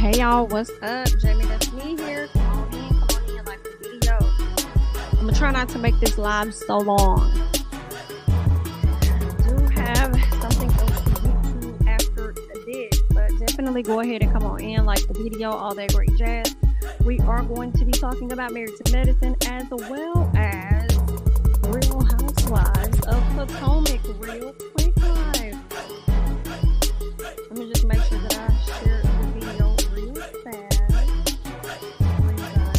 Hey y'all, what's up? Jamithatsme here. Come on in, like the video. I'm gonna try not to make this live so long. I do have something else to get to after this, but definitely go ahead and come on in, like the video, all that great jazz. We are going to be talking about married to medicine as well as Real Housewives of Potomac. Real quick live. Let me just make sure that I share the video real fast for you guys.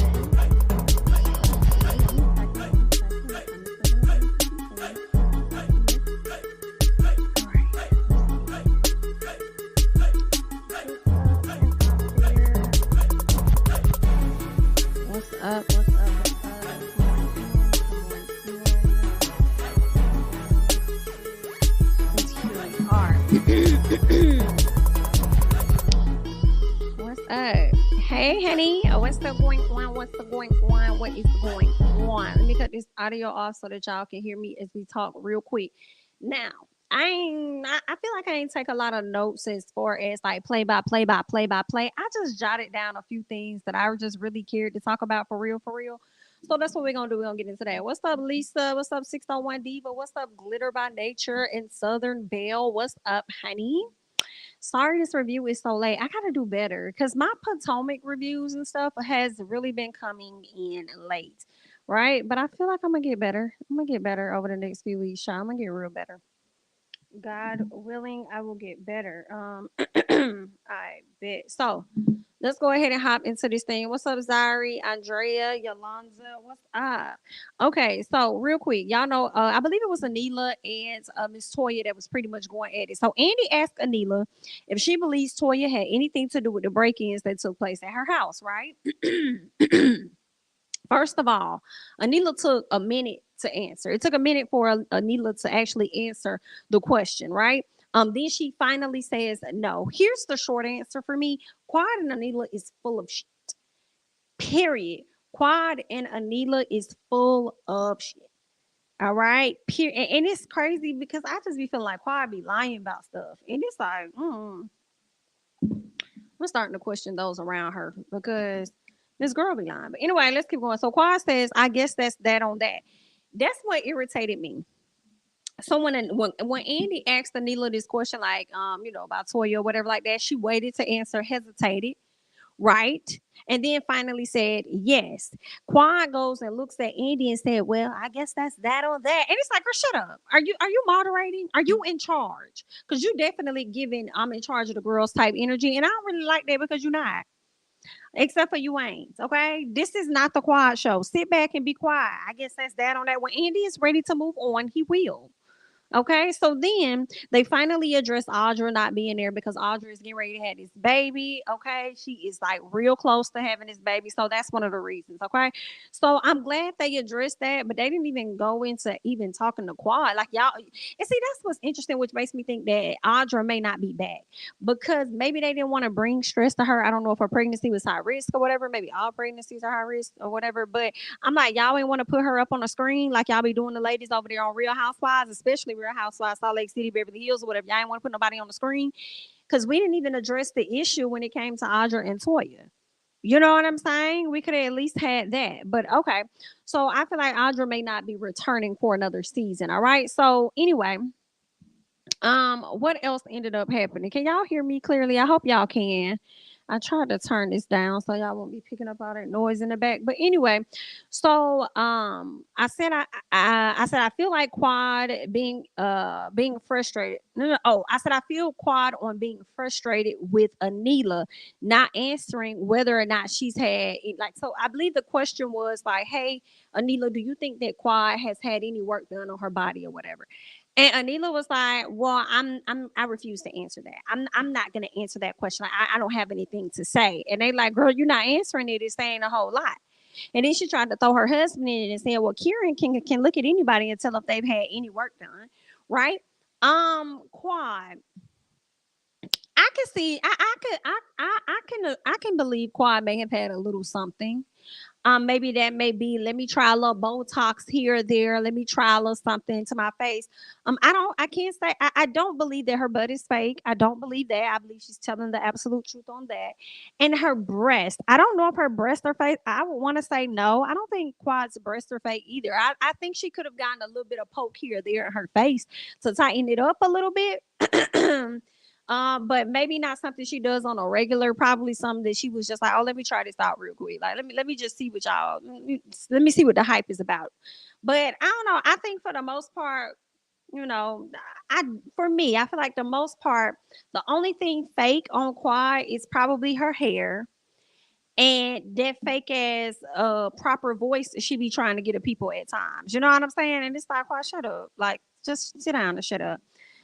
What's up? What's up? What's up? Hey, honey. What's the going on? What's the going on? What is going on? Let me cut this audio off so that y'all can hear me as we talk real quick. Now, I feel like I ain't take a lot of notes as far as like play by play. I just jotted down a few things that I just really cared to talk about for real. So that's what we're gonna do. We're gonna get into that. What's up, Lisa? What's up, 601 Diva? What's up, Glitter by Nature and Southern Belle? What's up, honey? Sorry this review is so late. I gotta do better because my Potomac reviews and stuff has really been coming in late, right? But I feel like I'm gonna get better. I'm gonna get better over the next few weeks, y'all. I'm gonna get real better. God willing, I will get better. I bet. So let's go ahead and hop into this thing. What's up, Zari, Andrea, Yolanda? What's up? Okay, so real quick, y'all know, I believe it was Anila and Miss Toya that was pretty much going at it. So Andy asked Anila if she believes Toya had anything to do with the break-ins that took place at her house, right? First of all, Anila took a minute to answer. It took a minute for Anila to actually answer the question, right? Then she finally says no. Here's the short answer for me. Quad and Anila is full of shit. Period. Quad and Anila is full of shit. All right. Period. And it's crazy because I just be feeling like Quad be lying about stuff. And it's like, we're starting to question those around her because this girl be lying. But anyway, let's keep going. So Quad says, I guess that's that on that. That's what irritated me. So when Andy asked Anila this question, like about Toya or whatever like that, she waited to answer, hesitated, right? And then finally said yes. Quad goes and looks at Andy and said, well, I guess that's that on that. And it's like, girl, shut up. Are you moderating? Are you in charge? Because you definitely giving I'm in charge of the girls type energy. And I don't really like that because you're not. Except for you ain't. Okay. This is not the Quad show. Sit back and be quiet. I guess that's that on that. When Andy is ready to move on, he will. Okay, so then they finally address Audra not being there because Audra is getting ready to have this baby. Okay, she is like real close to having this baby, so that's one of the reasons. Okay, so I'm glad they addressed that, but they didn't even go into even talking to Quad. Like y'all, and see, that's what's interesting, which makes me think that Audra may not be back because maybe they didn't want to bring stress to her. I don't know if her pregnancy was high risk or whatever. Maybe all pregnancies are high risk or whatever, but I'm like, y'all ain't want to put her up on the screen like y'all be doing the ladies over there on Real Housewives, especially Real Housewives, Salt Lake City, Beverly Hills, or whatever. Y'all ain't want to put nobody on the screen because we didn't even address the issue when it came to Audra and Toya. You know what I'm saying? We could have at least had that. But okay. So I feel like Audra may not be returning for another season. All right. So anyway, what else ended up happening? Can y'all hear me clearly? I hope y'all can. I tried to turn this down so y'all won't be picking up all that noise in the back. But anyway, so I said I feel like Quad being frustrated. No. Oh, I said I feel Quad on being frustrated with Anila not answering whether or not she's had it. Like, so I believe the question was like, hey, Anila, do you think that Quad has had any work done on her body or whatever? And Anila was like, "Well, I refuse to answer that. I'm not gonna answer that question. Like, I don't have anything to say." And they like, "Girl, you're not answering it. It's saying a whole lot." And then she tried to throw her husband in it and said, "Well, Kieran can look at anybody and tell if they've had any work done, right?" Quad. I can see. I can believe Quad may have had a little something. Maybe that may be, let me try a little Botox here or there. Let me try a little something to my face. I can't say, I don't believe that her butt is fake. I don't believe that. I believe she's telling the absolute truth on that. And her breast, I don't know if her breasts are fake. I would want to say no. I don't think Quad's breasts are fake either. I think she could have gotten a little bit of poke here or there in her face to tighten it up a little bit. But maybe not something she does on a regular. Probably something that she was just like, oh, let me try this out real quick. Like, let me just see what y'all. Let me see what the hype is about. But I don't know. I think for the most part, you know, I for me, I feel like the most part, the only thing fake on Quad is probably her hair and that fake ass proper voice that she be trying to get at people at times. You know what I'm saying? And it's like, Quad, shut up. Like, just sit down and shut up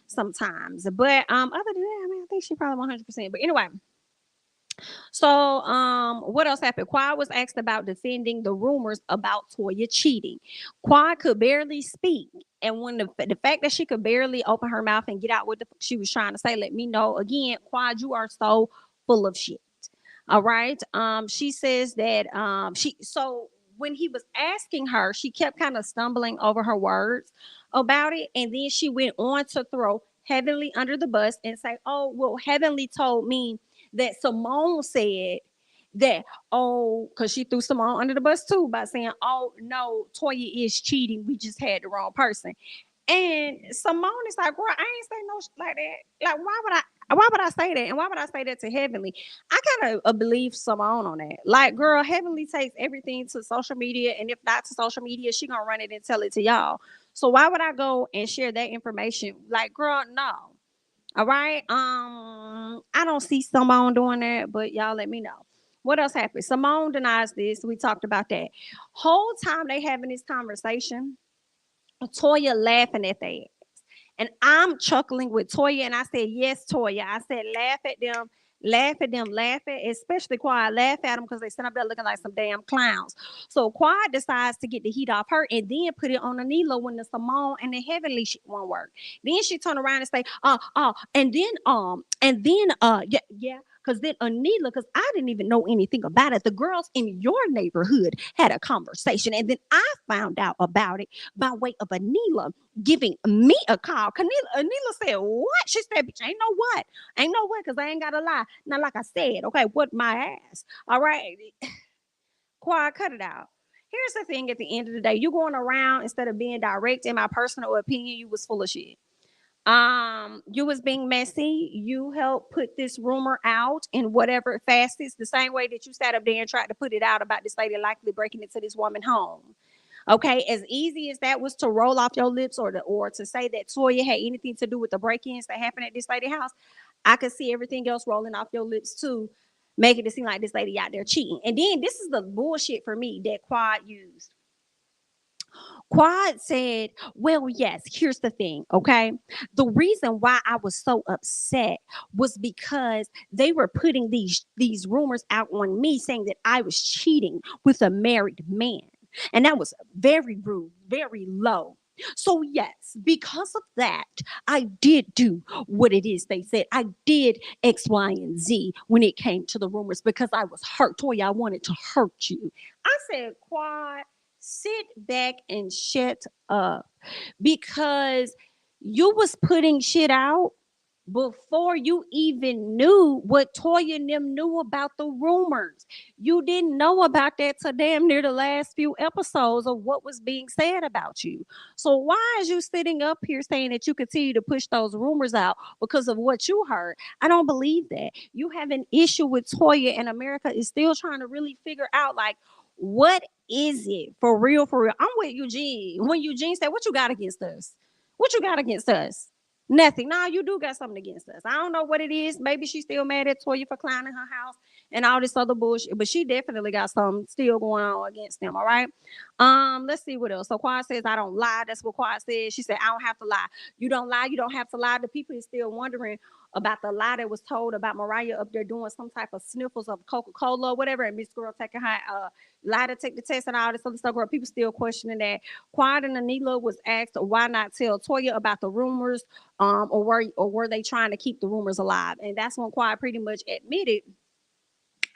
sometimes. But other than that, I mean, I think she probably 100%. But anyway, so what else happened? Quad was asked about defending the rumors about Toya cheating. Quad could barely speak. And when the fact that she could barely open her mouth and get out what the fuck she was trying to say, let me know again, Quad, you are so full of shit. All right. She says that when he was asking her, she kept kind of stumbling over her words about it. And then she went on to throw Heavenly under the bus and say, oh, well, Heavenly told me that Simone said that, oh, because she threw Simone under the bus too by saying, oh, no, Toya is cheating. We just had the wrong person. And Simone is like, girl, I ain't say no shit like that. Like, why would I say that? And why would I say that to Heavenly? I kind of believe Simone on that. Like, girl, Heavenly takes everything to social media, and if not to social media, she gonna run it and tell it to y'all. So why would I go and share that information? Like, girl, no. All right. I don't see Simone doing that, but y'all let me know. What else happened? Simone denies this. We talked about that. Whole time they having this conversation, Toya laughing at that. And I'm chuckling with Toya. And I said, yes, Toya. I said, laugh at them, laugh at them, laugh at, especially Quad, laugh at them because they sitting up there looking like some damn clowns. So Quad decides to get the heat off her and then put it on Anila when the Simone and the Heavenly shit won't work. Then she turn around and say, yeah, yeah. Because then Anila, because I didn't even know anything about it. The girls in your neighborhood had a conversation. And then I found out about it by way of Anila giving me a call. Anila said, what? She said, bitch, ain't no what. Ain't no what, because I ain't got to lie. Now, like I said, okay, what my ass. All right. Quad, cut it out. Here's the thing at the end of the day. You going around instead of being direct, in my personal opinion, you was full of shit. You was being messy. You helped put this rumor out in whatever facets, the same way that you sat up there and tried to put it out about this lady likely breaking into this woman's home. Okay, as easy as that was to roll off your lips, or to say that Toya had anything to do with the break-ins that happened at this lady's house, I could see everything else rolling off your lips too, making it seem like this lady out there cheating. And then this is the bullshit for me that Quad used. Quad said, well, yes, here's the thing, okay? The reason why I was so upset was because they were putting these rumors out on me saying that I was cheating with a married man. And that was very rude, very low. So, yes, because of that, I did do what it is they said. I did X, Y, and Z when it came to the rumors because I was hurt. Toya, I wanted to hurt you. I said, Quad, sit back and shut up because you was putting shit out before you even knew what Toya and them knew about the rumors. You didn't know about that till damn near the last few episodes of what was being said about you. So why is you sitting up here saying that you continue to push those rumors out because of what you heard? I don't believe that. You have an issue with Toya, and America is still trying to really figure out, like, what is it for real, for real? I'm with Eugene. When Eugene said, what you got against us? What you got against us? Nothing. No, you do got something against us. I don't know what it is. Maybe she's still mad at Toya for clowning her house and all this other bullshit, but she definitely got something still going on against them. All right. Let's see what else. So Quad says, I don't lie. That's what Quad says. She said, I don't have to lie. You don't lie. You don't have to lie. The people is still wondering about the lie that was told about Mariah up there doing some type of sniffles of Coca-Cola or whatever, and Miss Girl taking her lie to take the test and all this other stuff. Girl, people still questioning that. Quad and Anila was asked why not tell Toya about the rumors, or were they trying to keep the rumors alive? And that's when Quad pretty much admitted,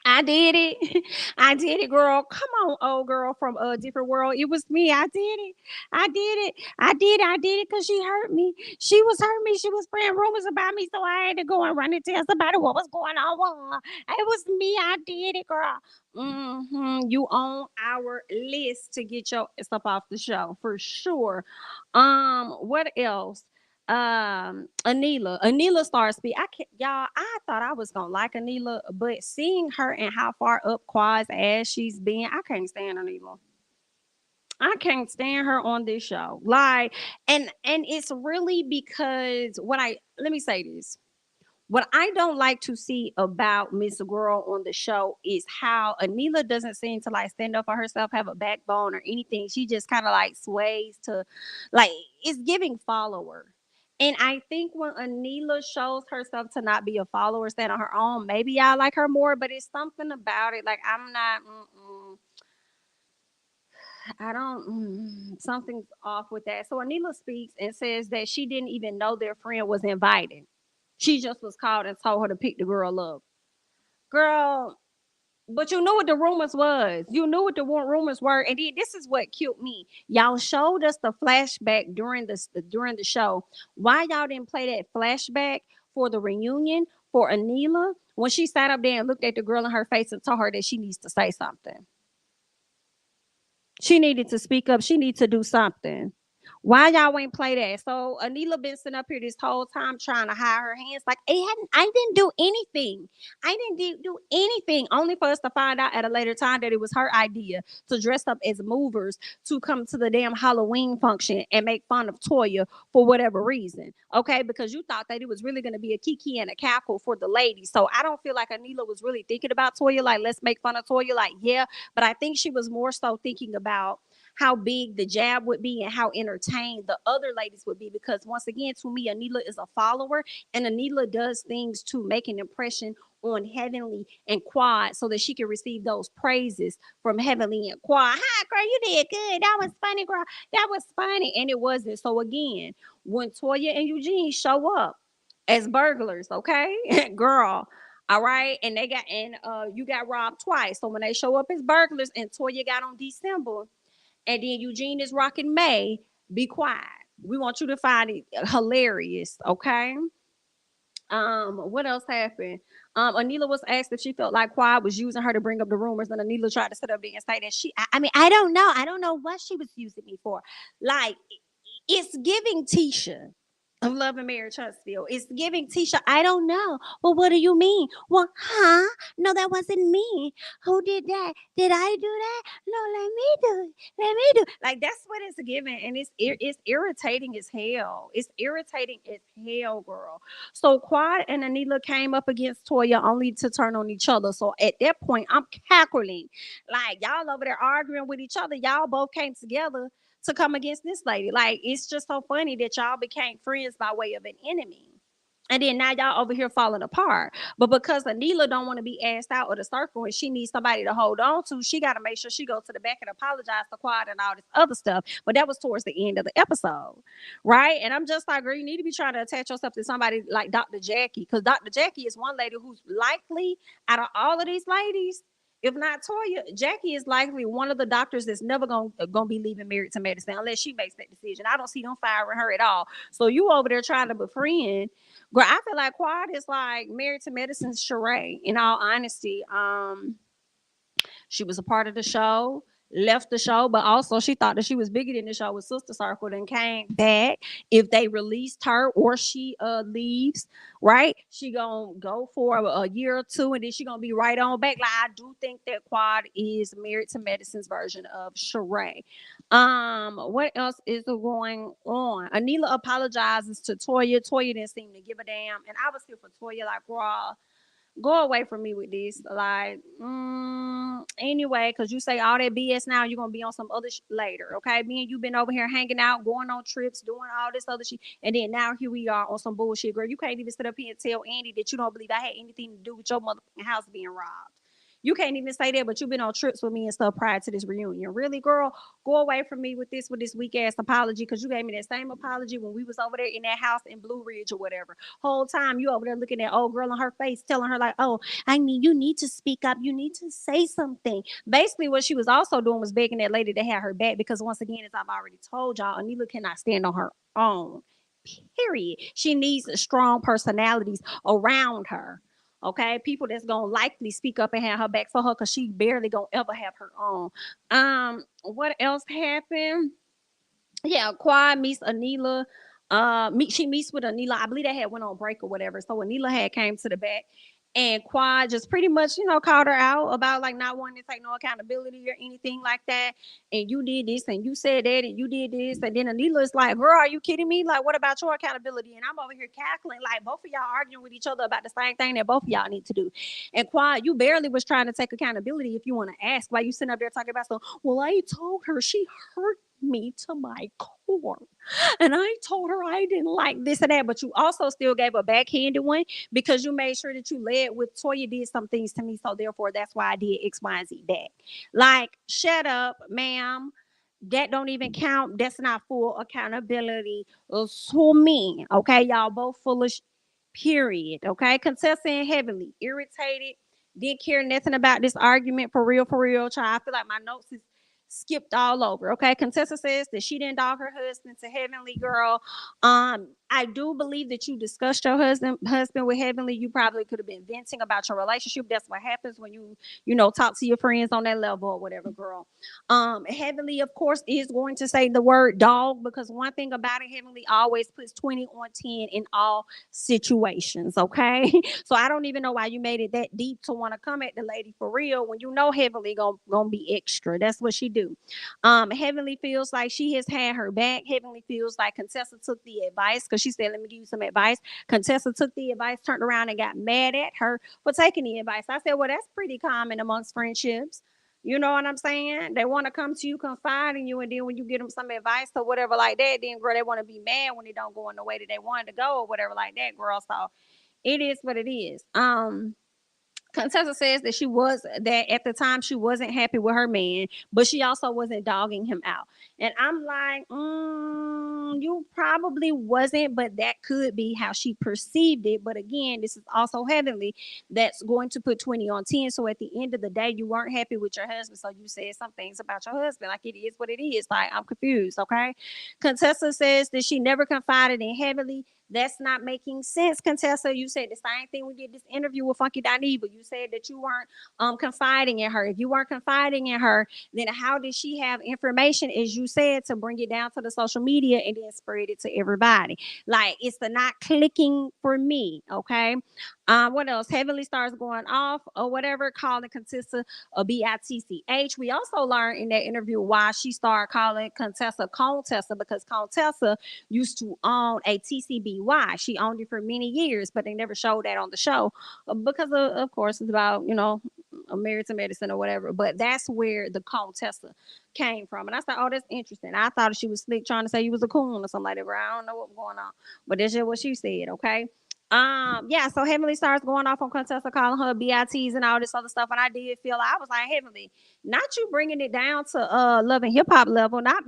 I did it. I did it, girl. Come on, old girl from a different world. It was me. I did it. I did it. I did it. I did it because she hurt me. She was hurting me. She was spreading rumors about me, so I had to go and run and tell somebody what was going on with her. It was me. I did it, girl. You on our list to get your stuff off the show for sure. What else? Anila starts speak. I can't, y'all. I thought I was gonna like Anila, but seeing her and how far up Quad's ass she's been, I can't stand Anila. I can't stand her on this show. Like, and it's really because what I let me say this. What I don't like to see about Miss Girl on the show is how Anila doesn't seem to like stand up for herself, have a backbone or anything. She just kind of like sways to, like, it's giving follower. And I think when Anila shows herself to not be a follower, stand on her own, maybe I like her more. But it's something about it. Like I'm not. I don't. Something's off with that. So Anila speaks and says that she didn't even know their friend was invited. She just was called and told her to pick the girl up. Girl, but you knew what the rumors was. You knew what the rumors were, and then this is what killed me. Y'all showed us the flashback during the show. Why y'all didn't play that flashback for the reunion for Anila when she sat up there and looked at the girl in her face and told her that she needs to say something? She needed to speak up. She needs to do something. Why y'all ain't play that? So Anila been sitting up here this whole time trying to hide her hands. Like I didn't do anything. I didn't do anything. Only for us to find out at a later time that it was her idea to dress up as movers to come to the damn Halloween function and make fun of Toya for whatever reason. Okay, because you thought that it was really gonna be a kiki and a cackle for the ladies. So I don't feel like Anila was really thinking about Toya. Like let's make fun of Toya. Like yeah, but I think she was more so thinking about how big the jab would be and how entertained the other ladies would be. Because once again, to me, Anila is a follower, and Anila does things to make an impression on Heavenly and Quad so that she can receive those praises from Heavenly and Quad. Hi, girl, you did good. That was funny, girl. That was funny. And it wasn't. So again, when Toya and Eugene show up as burglars, okay, girl. All right, and they got and you got robbed twice. So when they show up as burglars and Toya got on December, and then Eugene is rocking May, be quiet. We want you to find it hilarious, okay? What else happened? Anila was asked if she felt like Quad was using her to bring up the rumors, and Anila tried to sit up there and say that I mean, I don't know. I don't know what she was using me for. Like, it's giving Tisha of Love and Marriage Huntsville. It's giving Tisha, I don't know. Well, what do you mean? Well, huh? No, that wasn't me. Who did that? Did I do that? No, let me do it. Let me do it. Like, that's what it's giving. And it's irritating as hell. It's irritating as hell, girl. So Quad and Anila came up against Toya only to turn on each other. So at that point, I'm cackling. Like, y'all over there arguing with each other. Y'all both came together to come against this lady. Like, it's just so funny that y'all became friends by way of an enemy. And then now y'all over here falling apart. But because Anila don't want to be asked out of the circle and she needs somebody to hold on to, she got to make sure she goes to the back and apologize to Quad and all this other stuff. But that was towards the end of the episode, right? And I'm just like, girl, you need to be trying to attach yourself to somebody like Dr. Jackie, because Dr. Jackie is one lady who's likely, out of all of these ladies, if not Toya, Jackie is likely one of the doctors that's never gonna be leaving Married to Medicine unless she makes that decision. I don't see them firing her at all. So you over there trying to befriend, girl. I feel like Quad is like Married to Medicine's charade. In all honesty, she was a part of the show, left the show, but also she thought that she was bigger than the show with Sister Circle, then came back. If they released her or she leaves, right, she gonna go for a year or two and then she gonna be right on back. Like, I do think that Quad is Married to Medicine's version of Sheree. What else is going on? Anila apologizes to Toya. Toya didn't seem to give a damn, and I was here for Toya. Like, girl, go away from me with this. Like, anyway, because you say all that BS now, you're going to be on some other later. Okay. Me and you been over here hanging out, going on trips, doing all this other shit. And then now here we are on some bullshit, girl. You can't even sit up here and tell Andy that you don't believe I had anything to do with your motherfucking house being robbed. You can't even say that, but you've been on trips with me and stuff prior to this reunion. Really, girl? Go away from me with this weak ass apology, because you gave me that same apology when we was over there in that house in Blue Ridge or whatever. Whole time you over there looking at old girl in her face, telling her like, "Oh, you need to speak up. You need to say something." Basically, what she was also doing was begging that lady to have her back, because once again, as I've already told y'all, Anila cannot stand on her own. Period. She needs strong personalities around her. Okay, people that's gonna likely speak up and have her back for her, because she barely gonna ever have her own. What else happened? Yeah, Quad meets Anila. She meets with Anila. I believe they had went on break or whatever. So Anila had came to the back, and Quad just pretty much, called her out about like not wanting to take no accountability or anything like that. And you did this, and you said that, and you did this, and then Anila is like, "Girl, are you kidding me? Like, what about your accountability?" And I'm over here cackling, like both of y'all arguing with each other about the same thing that both of y'all need to do. And Quad, you barely was trying to take accountability. If you want to ask, why you sitting up there talking about so? Well, I told her she hurt me to my core. And I told her I didn't like this and that, but you also still gave a backhanded one, because you made sure that you led with Toya did some things to me, so therefore that's why I did X, Y, and Z back. Like, shut up, ma'am. That don't even count. That's not full accountability to me. Okay, y'all both foolish. Period. Okay, Contessa and Heavenly irritated. Didn't care nothing about this argument, for real, for real. Child, I feel like my notes is skipped all over. Okay, Contessa says that she didn't dog her husband to Heavenly, girl. I do believe that you discussed your husband with Heavenly. You probably could have been venting about your relationship. That's what happens when you talk to your friends on that level or whatever, girl. Heavenly, of course, is going to say the word dog, because one thing about it, Heavenly always puts 20 on 10 in all situations. Okay, so I don't even know why you made it that deep to want to come at the lady for real, when you know Heavenly gonna be extra. That's what she do. Heavenly feels like she has had her back. Heavenly feels like Contessa took the advice, because she said, "Let me give you some advice." Contessa took the advice, turned around and got mad at her for taking the advice. I said, "Well, that's pretty common amongst friendships." You know what I'm saying? They want to come to you, confide in you, and then when you give them some advice or whatever like that, then girl, they want to be mad when it don't go in the way that they wanted to go or whatever like that, girl. So it is what it is. Contessa says that at the time she wasn't happy with her man, but she also wasn't dogging him out. And I'm like, you probably wasn't, but that could be how she perceived it. But again, this is also Heavenly that's going to put 20 on 10. So at the end of the day, you weren't happy with your husband. So you said some things about your husband. Like, it is what it is. Like, I'm confused. Okay. Contessa says that she never confided in Heavenly. That's not making sense, Contessa. You said the same thing we did this interview with Funky Dineva. You said that you weren't confiding in her. If you weren't confiding in her, then how did she have information, as you said, to bring it down to the social media and then spread it to everybody? Like, it's the not clicking for me, okay? What else? Heavenly starts going off or whatever, calling Contessa a bitch. We also learned in that interview why she started calling Contessa Contessa, because Contessa used to own a TCBY. She owned it for many years, but they never showed that on the show because of course, it's about, married to medicine or whatever. But that's where the Contessa came from. And I said, oh, that's interesting. I thought she was slick trying to say you was a coon or something like that, but I don't know what was going on. But that's just what she said, okay? Yeah, so Heavenly starts going off on Contessa, calling her BITs and all this other stuff. And I did feel, I was like, Heavenly, not you bringing it down to Love and Hip Hop level, not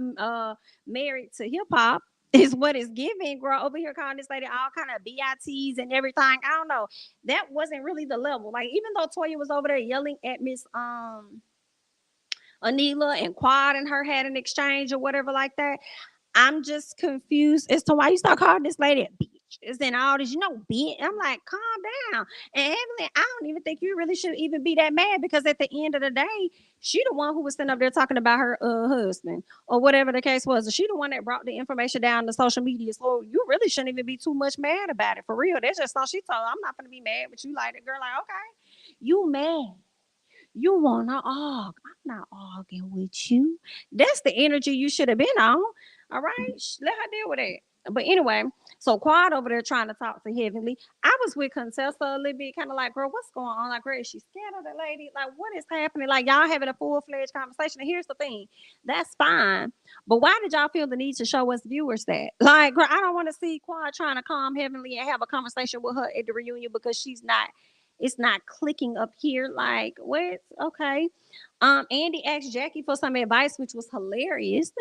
Married to Hip Hop is what it's giving, girl. Over here calling this lady all kind of BITs and everything. I don't know. That wasn't really the level. Like, even though Toya was over there yelling at Miss Anila, and Quad and her had an exchange or whatever like that, I'm just confused as to why you start calling this lady a bitch. It's in all this, bitch. I'm like, calm down. And Evelyn, I don't even think you really should even be that mad, because at the end of the day, she the one who was sitting up there talking about her husband or whatever the case was. She the one that brought the information down to social media. So you really shouldn't even be too much mad about it. For real. That's just all she told. I'm not gonna be mad with you, like the girl, like, okay, you mad. You wanna argue. I'm not arguing with you. That's the energy you should have been on. All right. Let her deal with it. But anyway, so Quad over there trying to talk to Heavenly. I was with Contessa a little bit, kind of like, girl, what's going on? Like, girl, is she scared of the lady? Like, what is happening? Like, y'all having a full-fledged conversation. And here's the thing. That's fine. But why did y'all feel the need to show us viewers that? Like, girl, I don't want to see Quad trying to calm Heavenly and have a conversation with her at the reunion, because she's not It's not clicking up here. Like, what? Okay. Andy asked Jackie for some advice, which was hilarious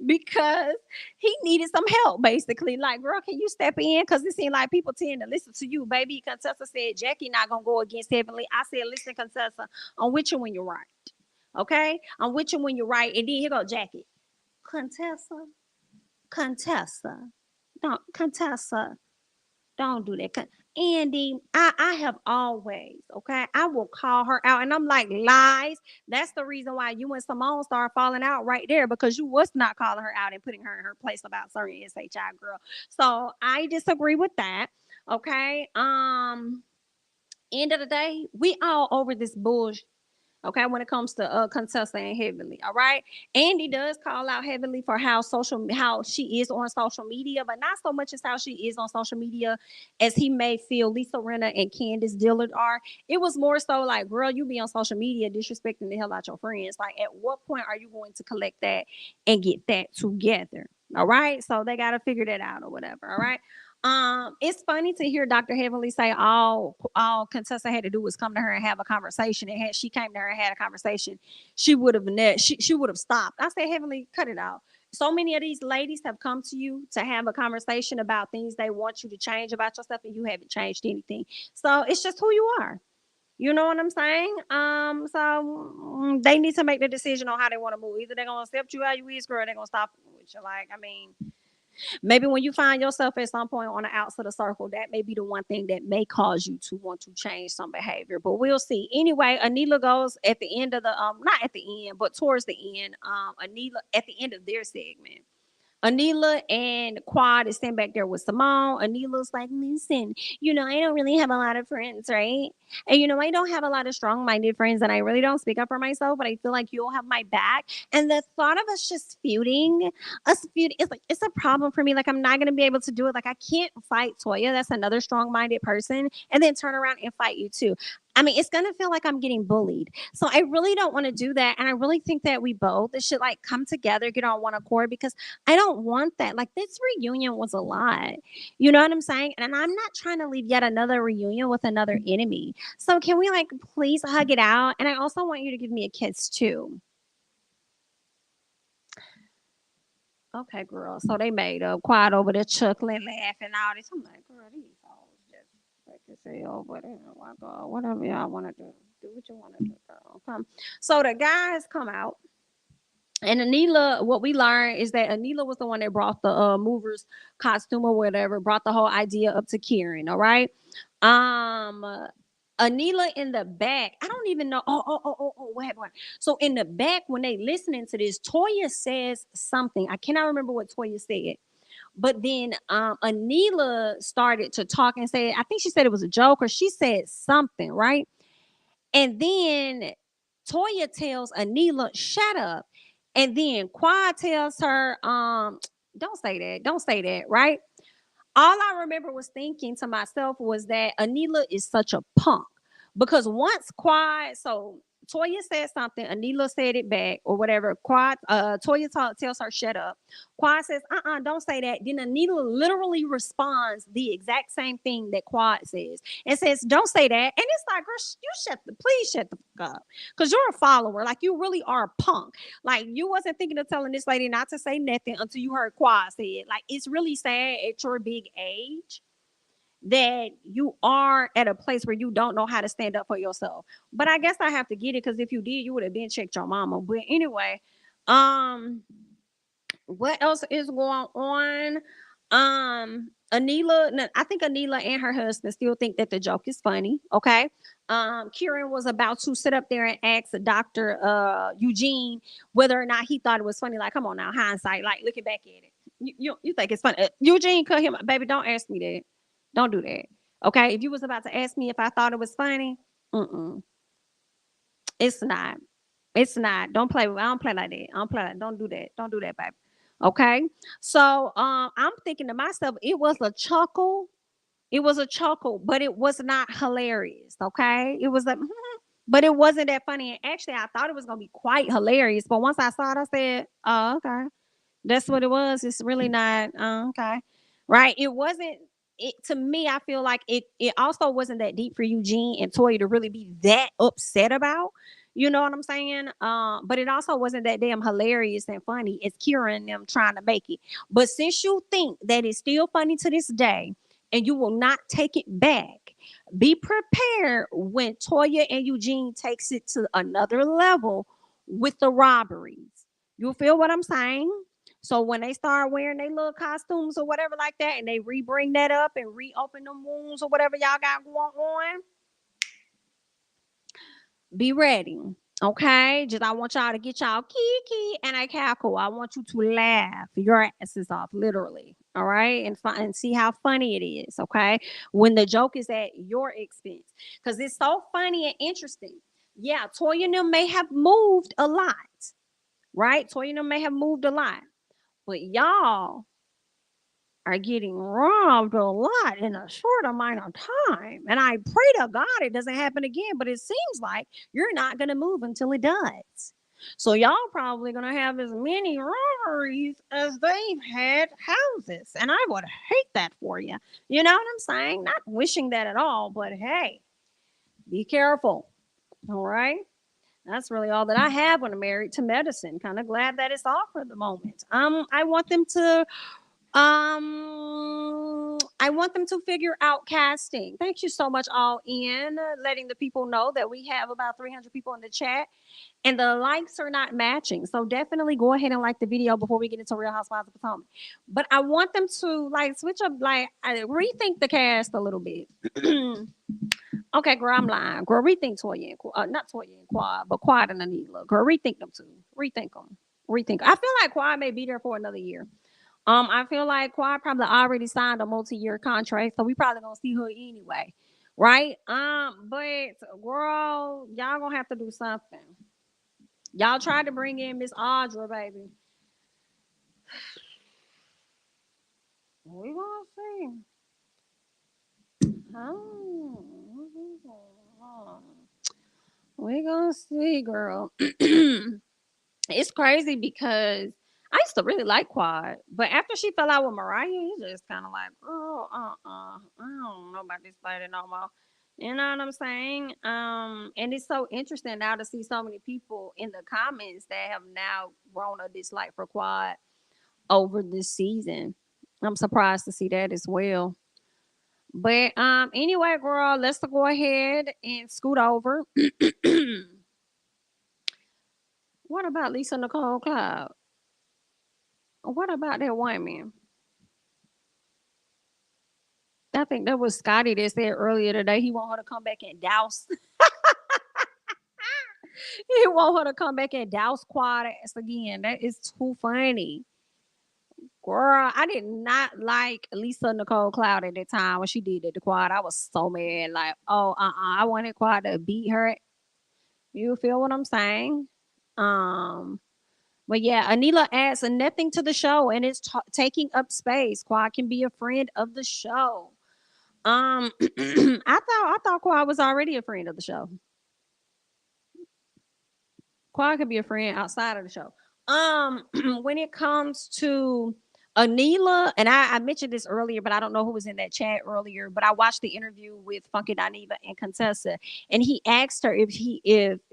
because he needed some help, basically. Like, girl, can you step in? Because it seemed like people tend to listen to you, baby. Contessa said Jackie not gonna go against Heavenly. I said, listen, Contessa, I'm with you when you're right. Okay, I'm with you when you're right. And then here go Jackie. Contessa, Contessa, don't Contessa. Don't do that. Andy, I have always, okay, I will call her out. And I'm like, lies. That's the reason why you and Simone started falling out right there, because you was not calling her out and putting her in her place about certain SHI, girl. So I disagree with that. Okay. End of the day, we all over this bullshit. Okay, when it comes to Contessa and Heavenly, all right. Andy does call out Heavenly for how she is on social media, but not so much as how she is on social media as he may feel Lisa Rinna and Candace Dillard are. It was more so like, girl, you be on social media disrespecting the hell out your friends. Like, at what point are you going to collect that and get that together? All right, so they got to figure that out or whatever. All right. It's funny to hear Dr. Heavenly say all Contessa had to do was come to her and have a conversation. And had she came to her and had a conversation, she would have she would have stopped. I said, Heavenly, cut it out. So many of these ladies have come to you to have a conversation about things they want you to change about yourself, and you haven't changed anything. So it's just who you are. You know what I'm saying? They need to make the decision on how they want to move. Either they're gonna accept you how you is, girl, they're gonna stop with you. Like, I mean, maybe when you find yourself at some point on the outside of the circle, that may be the one thing that may cause you to want to change some behavior. But we'll see. Anyway, Anila goes at the end of the not at the end, but towards the end. Anila at the end of their segment. Anila and Quad is sitting back there with Simone. Anila's like, listen, I don't really have a lot of friends, right? And I don't have a lot of strong-minded friends, and I really don't speak up for myself, but I feel like you'll have my back. And the thought of us feuding, it's a problem for me. Like, I'm not gonna be able to do it. Like, I can't fight Toya. That's another strong-minded person, and then turn around and fight you too. I mean, it's gonna feel like I'm getting bullied. So I really don't want to do that. And I really think that we both should like come together, get on one accord, because I don't want that. Like, this reunion was a lot. You know what I'm saying? And I'm not trying to leave yet another reunion with another enemy. So can we like please hug it out? And I also want you to give me a kiss too. Okay, girl. So they made up quiet over there chuckling, laughing, all this. I'm like, girl, these hoes just like to say, oh, whatever y'all want to do. Do what you want to do, girl. Come. So the guys come out. And Anila, what we learned is that Anila was the one that brought the movers costume or whatever, brought the whole idea up to Kieran. All right. Um, Anila in the back, I don't even know. What happened? So in the back, when they listening to this, Toya says something. I cannot remember what Toya said. But then Anila started to talk and say, I think she said it was a joke, or she said something, right? And then Toya tells Anila, shut up. And then Quad tells her, don't say that. Don't say that, right? All I remember was thinking to myself was that Anila is such a punk. Because once Quad, so Toya said something, Anila said it back or whatever. Toya tells her, shut up. Quad says, don't say that. Then Anila literally responds the exact same thing that Quad says and says, don't say that. And it's like, girl, please shut the fuck up. Because you're a follower. Like, you really are a punk. Like, you wasn't thinking of telling this lady not to say nothing until you heard Quad say it. Like, it's really sad at your big age that you are at a place where you don't know how to stand up for yourself. But I guess I have to get it, because if you did, you would have been checked your mama. But anyway, um, what else is going on? I think Anila and her husband still think that the joke is funny. Okay. Kieran was about to sit up there and ask Dr. Eugene whether or not he thought it was funny. Like, come on now, hindsight, like looking back at it. You think it's funny. Eugene cut him, baby, don't ask me that. Don't do that. Okay. If you was about to ask me if I thought it was funny, it's not. It's not. Don't play with. I don't play like that. I don't play like. Don't do that. Don't do that, baby. Okay. So I'm thinking to myself, it was a chuckle. It was a chuckle, but it was not hilarious. Okay. It was a, but it wasn't that funny. And actually, I thought it was gonna be quite hilarious. But once I saw it, I said, "Oh, okay, that's what it was. It's really not. Okay, right? It wasn't." it to me, I feel like it also wasn't that deep for Eugene and Toya to really be that upset about. You know what I'm saying? But it also wasn't that damn hilarious and funny as Kira and them trying to make it. But since you think that it's still funny to this day and you will not take it back, be prepared when Toya and Eugene takes it to another level with the robberies. You feel what I'm saying? So when they start wearing their little costumes or whatever like that, and they re-bring that up and reopen them wounds or whatever y'all got going on, be ready. Okay, just I want y'all to get y'all kiki and a cackle. I want you to laugh your asses off, literally. All right, and see how funny it is. Okay, when the joke is at your expense, because it's so funny and interesting. Yeah, Toya and them may have moved a lot, right? Toya and them may have moved a lot, but y'all are getting robbed a lot in a short amount of time. And I pray to God it doesn't happen again, but it seems like you're not going to move until it does. So y'all probably going to have as many robberies as they've had houses. And I would hate that for you. You know what I'm saying? Not wishing that at all, but hey, be careful. All right. That's really all that I have when I'm married to medicine. Kind of glad that it's off for the moment. I want them to figure out casting. Thank you so much, all in letting the people know that we have about 300 people in the chat and the likes are not matching. So definitely go ahead and like the video before we get into Real Housewives of Potomac. But I want them to like switch up, like rethink the cast a little bit. Okay, girl, I'm lying. Girl, rethink Toya and not Toya and Quad, but Quad and Anila. Girl, rethink them too. Rethink them. Rethink. I feel like Quad may be there for another year. I feel like Quad probably already signed a multi-year contract, so we probably gonna see her anyway, right? But girl, y'all gonna have to do something. Y'all tried to bring in Miss Audra, baby. We gonna see. Oh, we gonna see, girl. It's crazy because I used to really like Quad, but after she fell out with Mariah, you just kind of like, oh, I don't know about this lady no more. You know what I'm saying? And it's so interesting now to see so many people in the comments that have now grown a dislike for Quad over this season. I'm surprised to see that as well. But anyway, girl, let's go ahead and scoot over. What about Lisa Nicole Cloud? What about that woman? I think that was Scotty that said earlier today he want her to come back and douse. He want her to come back and douse Quad ass again. That is too funny. Girl, I did not like Lisa Nicole Cloud at the time when she did it to Quad. I was so mad. Like, oh, I wanted Quad to beat her. You feel what I'm saying? Um, but yeah, Anila adds nothing to the show and it's taking up space. Quad can be a friend of the show. I thought Quad was already a friend of the show. Quad could be a friend outside of the show. When it comes to Anila, and I mentioned this earlier, but I don't know who was in that chat earlier. But I watched the interview with Funky Dineva and Contessa, and he asked her if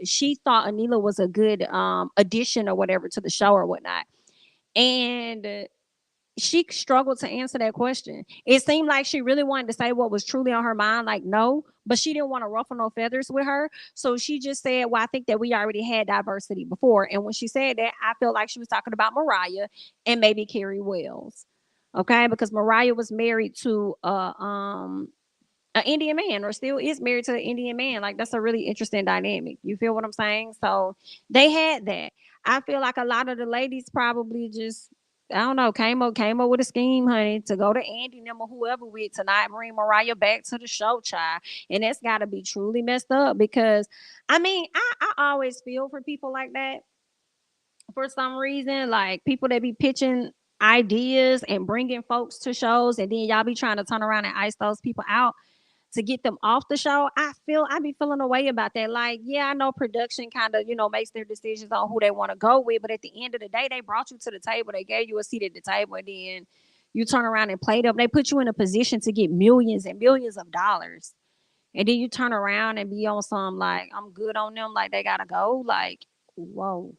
she thought Anila was a good addition or whatever to the show or whatnot, and she struggled to answer that question. It seemed like she really wanted to say what was truly on her mind, like no, but she didn't want to ruffle no feathers with her. So she just said, well, I think that we already had diversity before. And when she said that, I felt like she was talking about Mariah and maybe Carrie Wells. Okay, because Mariah was married to an Indian man or still is married to an Indian man. Like that's a really interesting dynamic. You feel what I'm saying? So they had that. I feel like a lot of the ladies probably just I don't know, came up with a scheme, honey, to go to Andy and them or whoever with tonight, bring Mariah back to the show, child. And that's gotta be truly messed up because I mean, I always feel for people like that for some reason, like people that be pitching ideas and bringing folks to shows and then y'all be trying to turn around and ice those people out to get them off the show. I be feeling a way about that. Like, yeah, I know production kind of, makes their decisions on who they want to go with, but at the end of the day, they brought you to the table, they gave you a seat at the table, and then You turn around and play them. They put you in a position to get millions and millions of dollars. And then you turn around and be on some like, I'm good on them, like they gotta go. Like, whoa.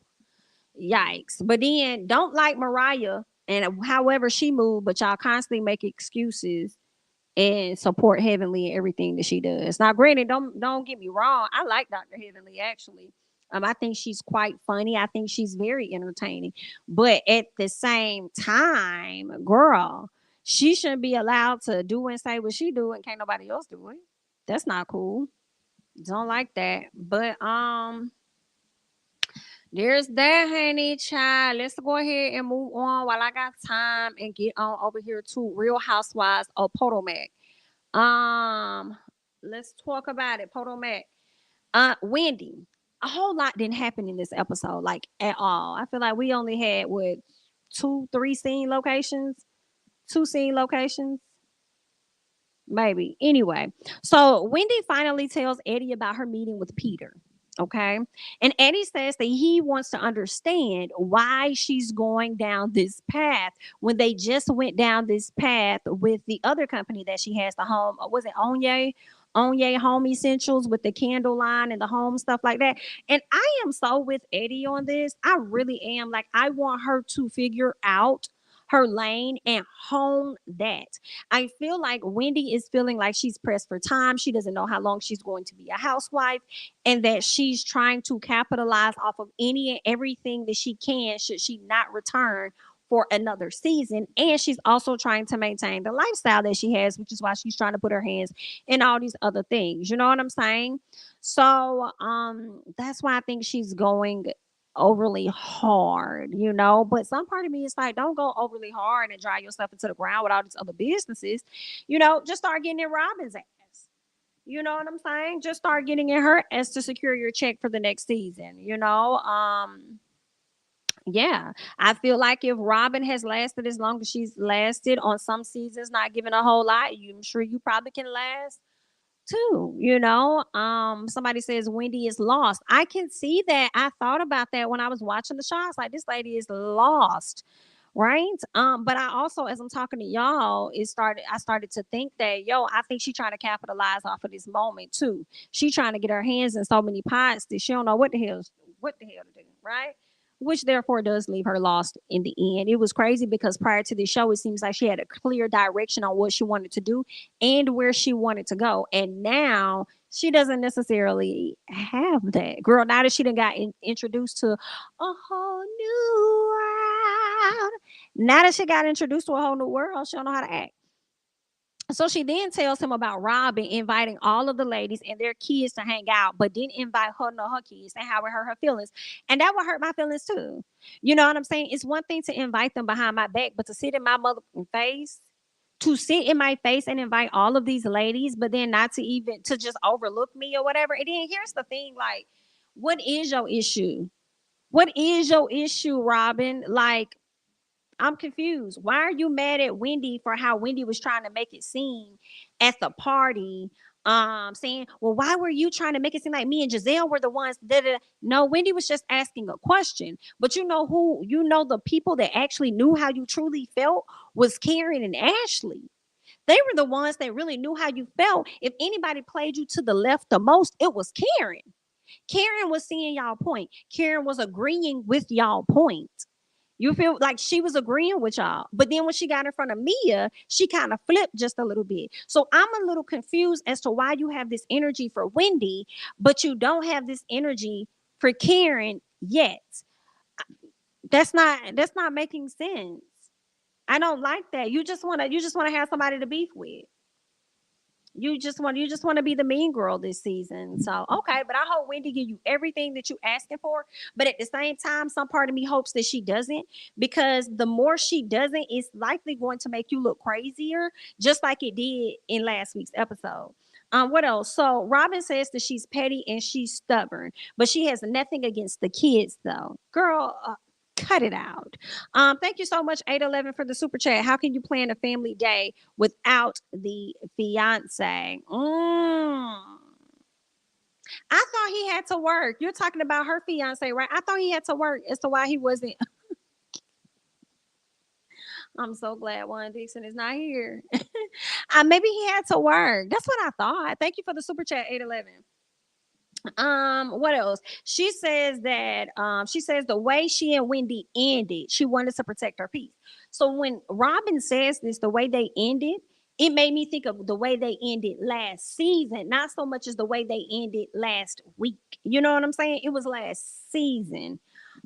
Yikes. But then don't like Mariah and however she moved, but y'all constantly make excuses and support Heavenly and everything that she does. Now, granted, don't get me wrong. I like Dr. Heavenly actually. I think she's quite funny. I think she's very entertaining. But at the same time, girl, she shouldn't be allowed to do and say what she do and can't nobody else do it. That's not cool. Don't like that. But there's that, honey, child. Let's go ahead and move on while I got time and get on over here to Real Housewives of Potomac. Um, let's talk about it. Potomac. Wendy. A whole lot didn't happen in this episode, like at all. I feel like we only had what three scene locations, two scene locations, maybe. Anyway, so Wendy finally tells Eddie about her meeting with Peter. Okay. And Eddie says that he wants to understand why she's going down this path when they just went down this path with the other company that she has, the home, was it Onye Home Essentials with the candle line and the home stuff like that. And I am so with Eddie on this. I really am. Like, I want her to figure out her lane and hone that. I feel like Wendy is feeling like she's pressed for time. She doesn't know how long she's going to be a housewife, and that she's trying to capitalize off of any and everything that she can should she not return for another season. And she's also trying to maintain the lifestyle that she has, which is why she's trying to put her hands in all these other things. You know what I'm saying? So that's why I think she's going overly hard, you know. But some part of me is like, don't go overly hard and drive yourself into the ground with all these other businesses. You know, just start getting in Robyn's ass. You know what I'm saying? Just start getting in her ass to secure your check for the next season, you know. Yeah, I feel like if Robyn has lasted as long as she's lasted on some seasons, not giving a whole lot, I'm sure you probably can last too, you know. Somebody says Wendy is lost. I can see that. I thought about that when I was watching the show. I was like, this lady is lost, right? But I also, as I'm talking to y'all, I started to think that, yo, I think she's trying to capitalize off of this moment too. She trying to get her hands in so many pots that she don't know what the hell to do, right? Which therefore does leave her lost in the end. It was crazy because prior to the show, it seems like she had a clear direction on what she wanted to do and where she wanted to go. And now she doesn't necessarily have that. Girl, now that she done got introduced to a whole new world, now that she got introduced to a whole new world, she don't know how to act. So she then tells him about Robyn inviting all of the ladies and their kids to hang out, but didn't invite her nor her kids, and how it hurt her feelings. And that would hurt my feelings too. You know what I'm saying? It's one thing to invite them behind my back, but to sit in my motherfucking face, to sit in my face and invite all of these ladies, but then not to even to just overlook me or whatever. And then here's the thing, like, what is your issue? What is your issue, Robyn? Like, I'm confused. Why are you mad at Wendy for how Wendy was trying to make it seem at the party? Saying, well, why were you trying to make it seem like me and Giselle were the ones that? No, Wendy was just asking a question. But you know who? You know the people that actually knew how you truly felt was Karen and Ashley. They were the ones that really knew how you felt. If anybody played you to the left the most, it was Karen. Karen was seeing y'all point. Karen was agreeing with y'all point. You feel like she was agreeing with y'all. But then when she got in front of Mia, she kind of flipped just a little bit. So I'm a little confused as to why you have this energy for Wendy, but you don't have this energy for Karen yet. That's not making sense. I don't like that. You just wanna have somebody to beef with. You just want to be the mean girl this season. So okay, but I hope Wendy give you everything that you asking for. But at the same time, some part of me hopes that she doesn't, because the more she doesn't, it's likely going to make you look crazier, just like it did in last week's episode. What else? So Robyn says that she's petty and she's stubborn, but she has nothing against the kids, though. Girl, cut it out. Thank you so much, 811, for the super chat. How can you plan a family day without the fiance? I thought he had to work. You're talking about her fiance, right? I thought he had to work as to why he wasn't. I'm so glad Juan Dixon is not here. Maybe he had to work. That's what I thought. Thank you for the super chat, 811. What else? She says the way she and Wendy ended, she wanted to protect her peace. So when Robyn says this, the way they ended, it made me think of the way they ended last season, not so much as the way they ended last week. You know what I'm saying? It was last season.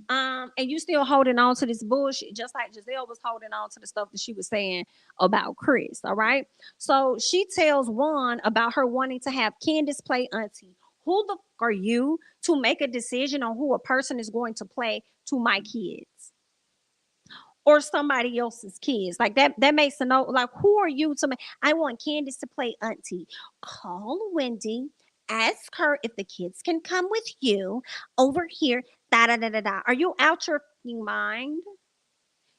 And you still holding on to this bullshit, just like Giselle was holding on to the stuff that she was saying about Chris. All right. So she tells Juan about her wanting to have Candace play auntie. Who the fuck are you to make a decision on who a person is going to play to my kids or somebody else's kids? Like that makes a note. Like, who are you to make? I want Candace to play auntie. Call Wendy. Ask her if the kids can come with you over here. Da da da da da. Are you out your mind?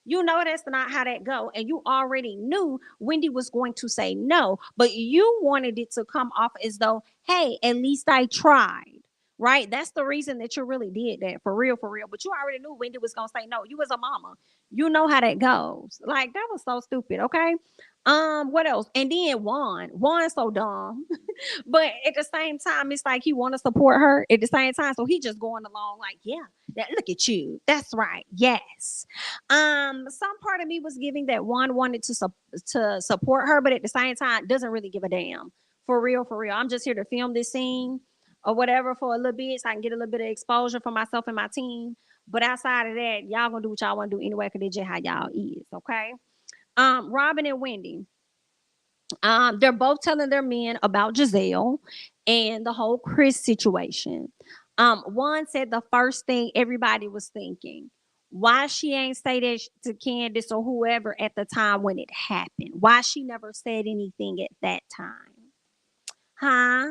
You know that's not how that go, and you already knew Wendy was going to say no, but you wanted it to come off as though, hey, at least I tried. Right? That's the reason that you really did that, for real, for real. But you already knew Wendy was gonna say no. You was a mama. You know how that goes. Like that was so stupid. Okay. What else? And then Juan's so dumb. But at the same time, it's like he want to support her at the same time. So he just going along like, yeah, look at you. That's right. Yes. Some part of me was giving that Juan wanted to support her, but at the same time, doesn't really give a damn. For real, for real. I'm just here to film this scene or whatever for a little bit so I can get a little bit of exposure for myself and my team. But outside of that, y'all gonna do what y'all want to do anyway, because that's just how y'all is, okay? Robyn and Wendy. They're both telling their men about Giselle and the whole Chris situation. One said the first thing everybody was thinking, why she ain't say that to Candace or whoever at the time when it happened? Why she never said anything at that time? Huh?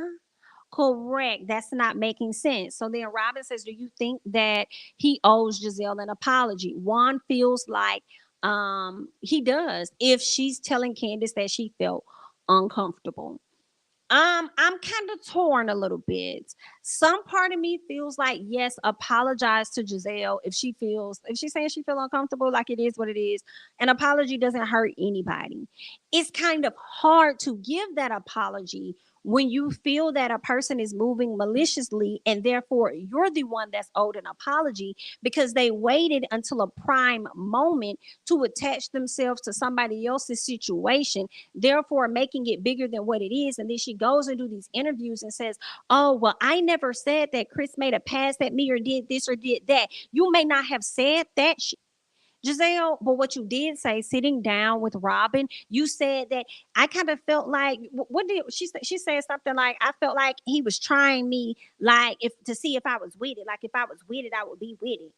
Correct. That's not making sense. So then Robyn says, do you think that he owes Giselle an apology? Juan feels like he does if she's telling Candace that she felt uncomfortable. I'm kind of torn a little bit. Some part of me feels like yes, apologize to Giselle if she's saying she feel uncomfortable, like it is what it is. An apology doesn't hurt anybody. It's kind of hard to give that apology when you feel that a person is moving maliciously and therefore you're the one that's owed an apology because they waited until a prime moment to attach themselves to somebody else's situation, therefore making it bigger than what it is. And then she goes and do these interviews and says, oh, well, I never said that Chris made a pass at me or did this or did that. You may not have said that, Giselle, but what you did say, sitting down with Robyn, you said that I kind of felt like, what did she say? She said something like, I felt like he was trying me, like if to see if I was with it. Like if I was with it, I would be with it.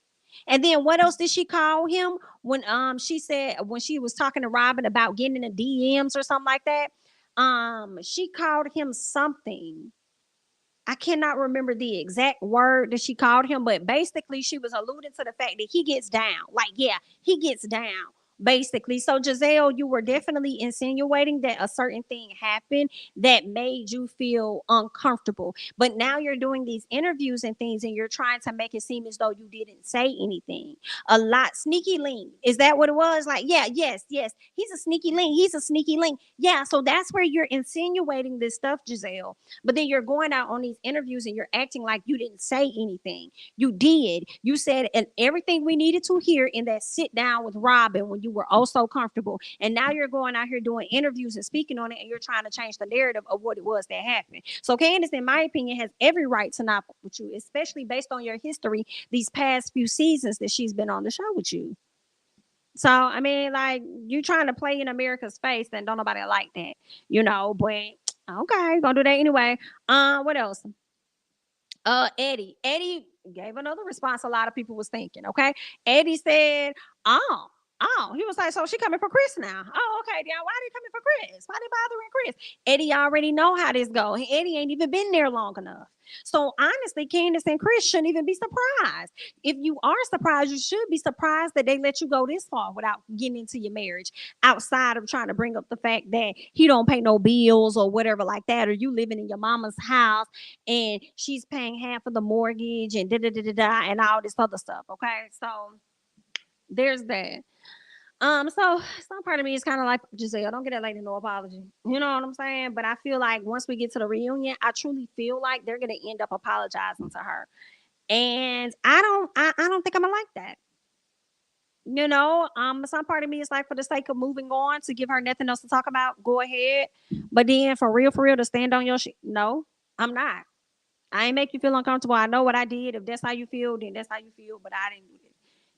And then what else did she call him when she said when she was talking to Robyn about getting in the DMs or something like that? She called him something. I cannot remember the exact word that she called him, but basically she was alluding to the fact that he gets down. Like, yeah, he gets down. Basically. So Giselle, you were definitely insinuating that a certain thing happened that made you feel uncomfortable. But now you're doing these interviews and things and you're trying to make it seem as though you didn't say anything. A lot sneaky link. Is that what it was? Like, yeah, yes, yes. He's a sneaky link. He's a sneaky link. Yeah, so that's where you're insinuating this stuff, Giselle. But then you're going out on these interviews and you're acting like you didn't say anything. You did. You said and everything we needed to hear in that sit down with Robyn when you were also comfortable. And now you're going out here doing interviews and speaking on it and you're trying to change the narrative of what it was that happened. So Candace, in my opinion, has every right to not fuck with you, especially based on your history these past few seasons that she's been on the show with you. So I mean, like you trying to play in America's face and don't nobody like that, but okay, gonna do that anyway. What else? Eddie gave another response a lot of people was thinking. Okay, Eddie said, "Oh, he was like, so she coming for Chris now? Oh, okay, then why they coming for Chris? Why they bothering Chris? Eddie already know how this go. Eddie ain't even been there long enough. So honestly, Candace and Chris shouldn't even be surprised. If you are surprised, you should be surprised that they let you go this far without getting into your marriage. Outside of trying to bring up the fact that he don't pay no bills or whatever like that, or you living in your mama's house and she's paying half of the mortgage and da da da da da and all this other stuff. Okay, so there's that. So some part of me is kind of like Giselle. Don't get that lady no apology. You know what I'm saying? But I feel like once we get to the reunion, I truly feel like they're gonna end up apologizing to her. And I don't think I'm gonna like that. Some part of me is like for the sake of moving on to give her nothing else to talk about, go ahead. But then for real, to stand on your shit, no, I'm not. I ain't make you feel uncomfortable. I know what I did. If that's how you feel, then that's how you feel. But I didn't do it.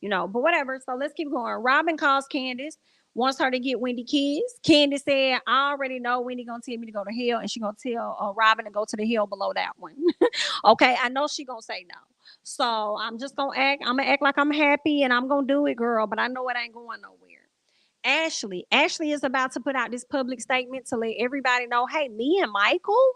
But whatever. So let's keep going. Robyn calls Candace, wants her to get Wendy kids. Candace said, I already know Wendy gonna tell me to go to hell, and she gonna tell Robyn to go to the hell below that one. Okay, I know she gonna say no. So I'm just gonna act. I'm gonna act like I'm happy, and I'm gonna do it, girl. But I know it ain't going nowhere. Ashley is about to put out this public statement to let everybody know, hey, me and Michael,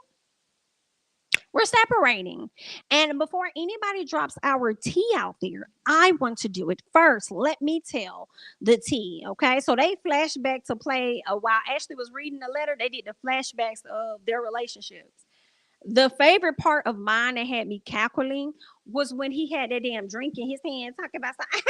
we're separating. And before anybody drops our tea out there, I want to do it first. Let me tell the tea. Okay. So they flashback to play while Ashley was reading the letter, they did the flashbacks of their relationships. The favorite part of mine that had me cackling was when he had that damn drink in his hand talking about something.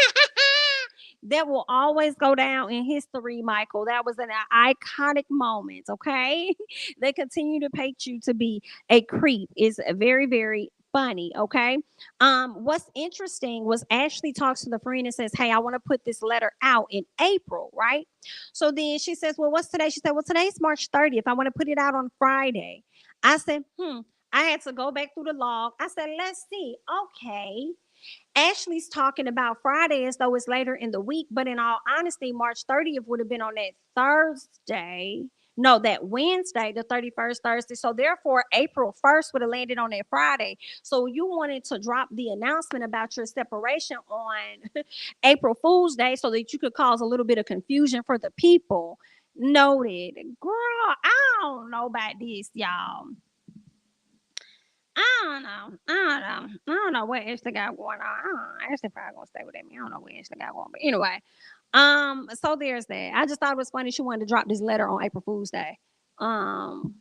That will always go down in history, Michael. That was an iconic moment, okay? They continue to paint you to be a creep. Is very, very funny, okay? What's interesting was Ashley talks to the friend and says, hey, I want to put this letter out in April, right? So then she says, well, what's today? She said, well, today's March 30th. I want to put it out on Friday. I said, I had to go back through the log. I said, let's see. Okay. Ashley's talking about Friday as though it's later in the week, but in all honesty, March 30th would have been on that Thursday. No, that Wednesday, the 31st Thursday. So therefore, April 1st would have landed on that Friday. So you wanted to drop the announcement about your separation on April Fool's Day so that you could cause a little bit of confusion for the people. Noted. Girl, I don't know about this, y'all. I don't know. I don't know what Ashley got going on. I don't know. Ashley probably gonna stay with me. I don't know what Ashley got going. But anyway, so there's that. I just thought it was funny she wanted to drop this letter on April Fool's Day. Um,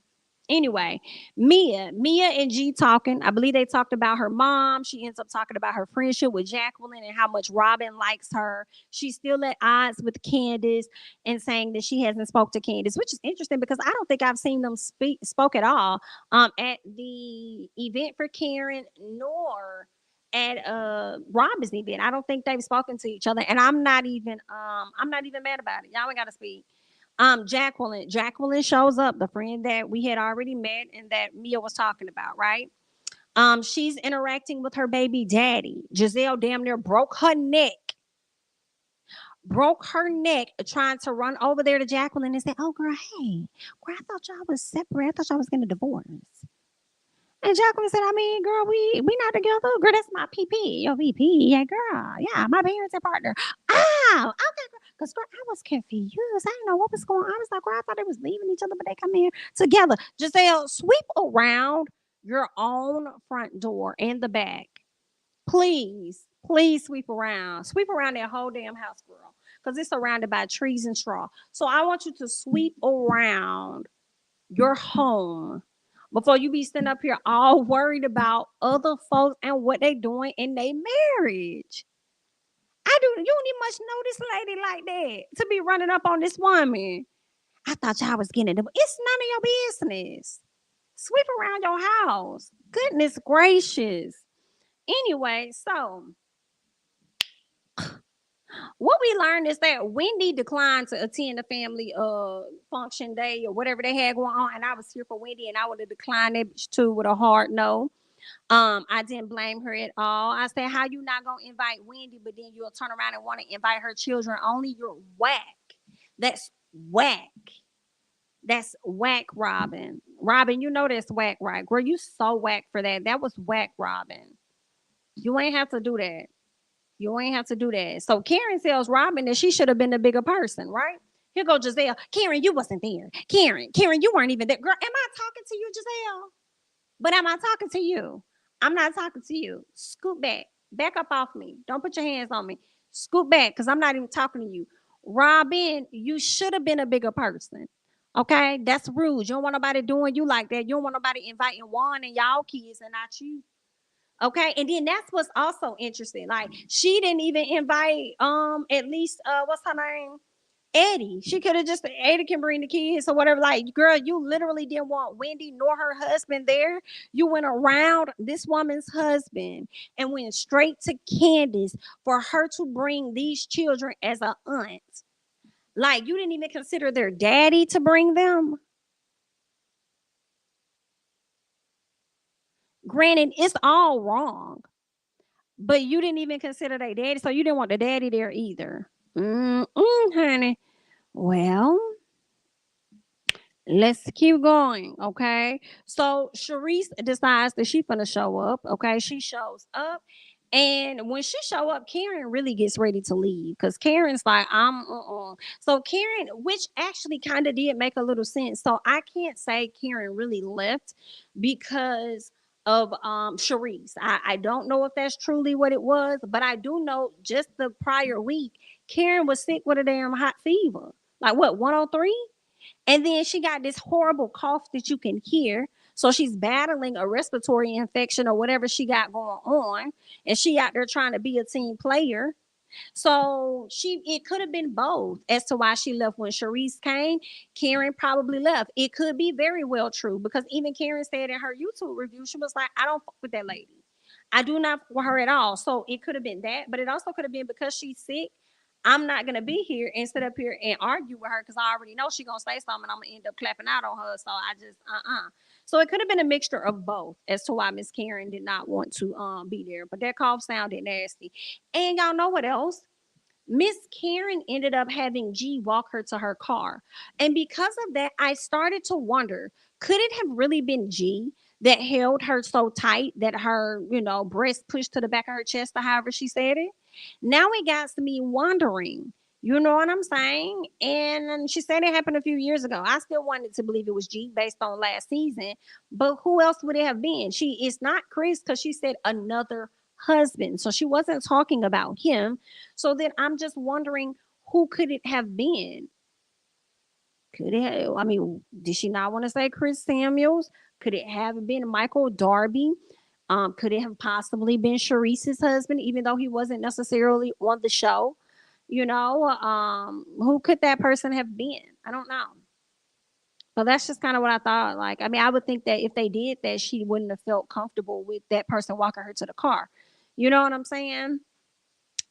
Anyway, Mia and G talking. I believe they talked about her mom. She ends up talking about her friendship with Jacqueline and how much Robyn likes her. She's still at odds with Candace and saying that she hasn't spoke to Candace, which is interesting because I don't think I've seen them spoke at all at the event for Karen nor at Robyn's event. I don't think they've spoken to each other, and I'm not even mad about it. Y'all ain't gotta speak. Jacqueline shows up, the friend that we had already met and that Mia was talking about, right? She's interacting with her baby daddy. Giselle damn near broke her neck trying to run over there to Jacqueline and say, oh girl, hey, girl, I thought y'all was separate. I thought y'all was gonna divorce. And Jacqueline said, I mean, girl, we not together. Girl, that's my PP, your VP. Yeah, girl. Yeah, my parents and partner. Oh, okay, girl. Because, girl, I was confused. I didn't know what was going on. I was like, girl, I thought they was leaving each other, but they come in together. Giselle, sweep around your own front door and the back. Please sweep around. Sweep around that whole damn house, girl. Because it's surrounded by trees and straw. So I want you to sweep around your home before you be sitting up here all worried about other folks and what they doing in their marriage. You don't even much know this lady like that to be running up on this woman. I thought y'all was getting it. It's none of your business. Sweep around your house. Goodness gracious. Anyway, so what we learned is that Wendy declined to attend the family function day or whatever they had going on, and I was here for Wendy, and I would have declined it too with a hard no. I didn't blame her at all. I said, "How you not gonna invite Wendy, but then you'll turn around and want to invite her children only? You're whack. That's whack. That's whack, Robyn. Robyn, you know that's whack, right? Girl, you so whack for that. That was whack, Robyn. You ain't have to do that. You ain't have to do that. So Karen tells Robyn that she should have been the bigger person, right? Here go Giselle. Karen, you wasn't there. Karen, you weren't even there. Girl, am I talking to you, Giselle? But am I talking to you? I'm not talking to you. Scoot back. Back up off me. Don't put your hands on me. Scoot back because I'm not even talking to you. Robyn, you should have been a bigger person. Okay? That's rude. You don't want nobody doing you like that. You don't want nobody inviting Juan and y'all kids and not you. Okay, and then that's what's also interesting. Like she didn't even invite at least what's her name? Eddie. She could have just Eddie can bring the kids or whatever. Like, girl, you literally didn't want Wendy nor her husband there. You went around this woman's husband and went straight to Candace for her to bring these children as a aunt. Like, you didn't even consider their daddy to bring them. Granted, it's all wrong, but you didn't even consider their daddy, so you didn't want the daddy there either. Honey. Well, let's keep going, okay? So Charisse decides that she's gonna show up. Okay, she shows up, and when she show up, Karen really gets ready to leave because Karen's like, I'm. So Karen, which actually kind of did make a little sense. So I can't say Karen really left because of Charisse. I don't know if that's truly what it was, but I do know just the prior week, Karen was sick with a damn hot fever. Like what, 103? And then she got this horrible cough that you can hear. So she's battling a respiratory infection or whatever she got going on. And she out there trying to be a team player. So it could have been both as to why she left when Charisse came. Karen probably left. It could be very well true because even Karen said in her YouTube review, she was like, I don't fuck with that lady. I do not for her at all. So it could have been that, but it also could have been because she's sick. I'm not gonna be here and sit up here and argue with her because I already know she's gonna say something and I'm gonna end up clapping out on her. So I just So it could have been a mixture of both as to why Miss Karen did not want to be there. But that cough sounded nasty. And y'all know what else? Miss Karen ended up having G walk her to her car. And because of that, I started to wonder, could it have really been G that held her so tight that her, breast pushed to the back of her chest or however she said it? Now it got me wondering. You know what I'm saying? And she said it happened a few years ago. I still wanted to believe it was G based on last season, but who else would it have been? It's not Chris because she said another husband. So she wasn't talking about him. So then I'm just wondering, who could it have been? Could it have, I mean, did she not want to say Chris Samuels? Could it have been Michael Darby? Could it have possibly been Charisse's husband, even though he wasn't necessarily on the show? Who could that person have been? I don't know. So that's just kind of what I thought. Like, I mean, I would think that if they did that, she wouldn't have felt comfortable with that person walking her to the car. You know what I'm saying?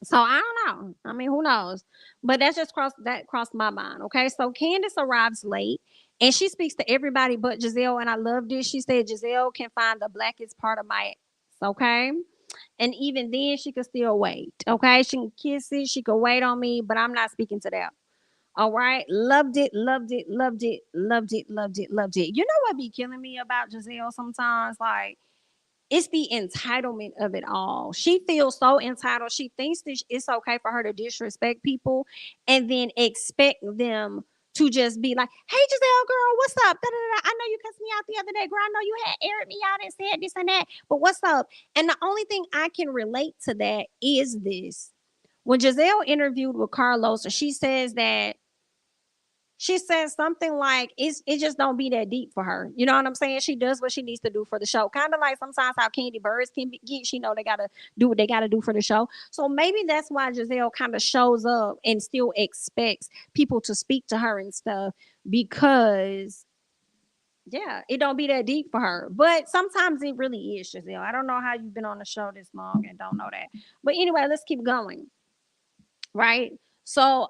So I don't know. I mean, who knows? But that's just crossed my mind. Okay. So Candace arrives late and she speaks to everybody but Giselle. And I love this. She said Giselle can find the blackest part of my ass. Okay. And even then she could still wait. Okay. She can kiss it. She could wait on me, but I'm not speaking to that. All right. Loved it, loved it, loved it, loved it, loved it, loved it. You know what be killing me about Giselle sometimes? Like, it's the entitlement of it all. She feels so entitled. She thinks that it's okay for her to disrespect people and then expect them to just be like, hey, Giselle, girl, what's up? Da-da-da-da. I know you cussed me out the other day, girl. I know you had aired me out and said this and that, but what's up? And the only thing I can relate to that is this. When Giselle interviewed with Carlos, she says something like it just don't be that deep for her. You know what I'm saying? She does what she needs to do for the show. Kind of like sometimes how Candy Birds can get. She know they gotta do what they gotta do for the show. So maybe that's why Giselle kind of shows up and still expects people to speak to her and stuff because yeah, it don't be that deep for her. But sometimes it really is, Giselle. I don't know how you've been on the show this long and don't know that. But anyway, let's keep going. Right? So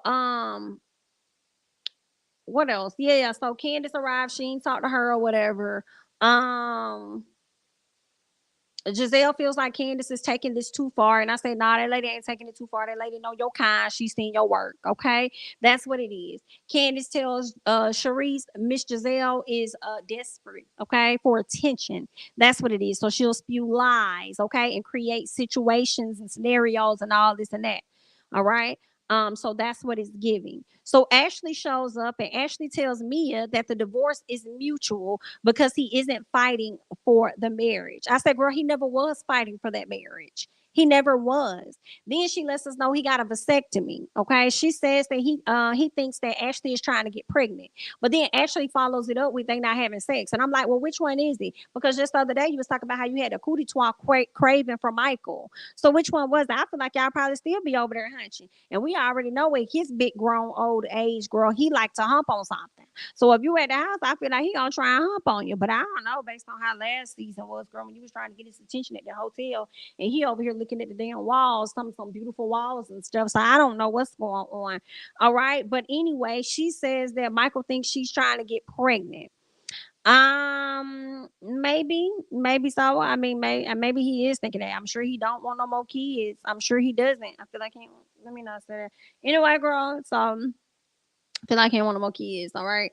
what else? Yeah. So Candace arrived. She ain't talked to her or whatever. Um, Giselle feels like Candace is taking this too far. And I say, nah, that lady ain't taking it too far. That lady know your kind. She's seen your work. Okay. That's what it is. Candace tells Charisse, Miss Giselle is desperate, okay, for attention. That's what it is. So she'll spew lies, okay, and create situations and scenarios and all this and that. All right. So that's what it's giving. So Ashley shows up and Ashley tells Mia that the divorce is mutual because he isn't fighting for the marriage. I said, girl, he never was fighting for that marriage. He never was. Then she lets us know he got a vasectomy. Okay. She says that he thinks that Ashley is trying to get pregnant. But then Ashley follows it up with they not having sex. And I'm like, well, which one is it? Because just the other day you was talking about how you had a cootie twat craving for Michael. So which one was it? I feel like y'all probably still be over there hunching. And we already know with his big grown old age girl, he like to hump on something. So if you at the house, I feel like he gonna try and hump on you. But I don't know, based on how last season was, girl, when you was trying to get his attention at the hotel, and he over here looking at the damn walls, some beautiful walls and stuff. So I don't know what's going on. All right, but anyway, she says that Michael thinks she's trying to get pregnant. Maybe so. I mean, maybe he is thinking that. I'm sure he don't want no more kids. I'm sure he doesn't. I feel like he. Let me not say that. Anyway, girl. So feel like he don't want no more kids. All right.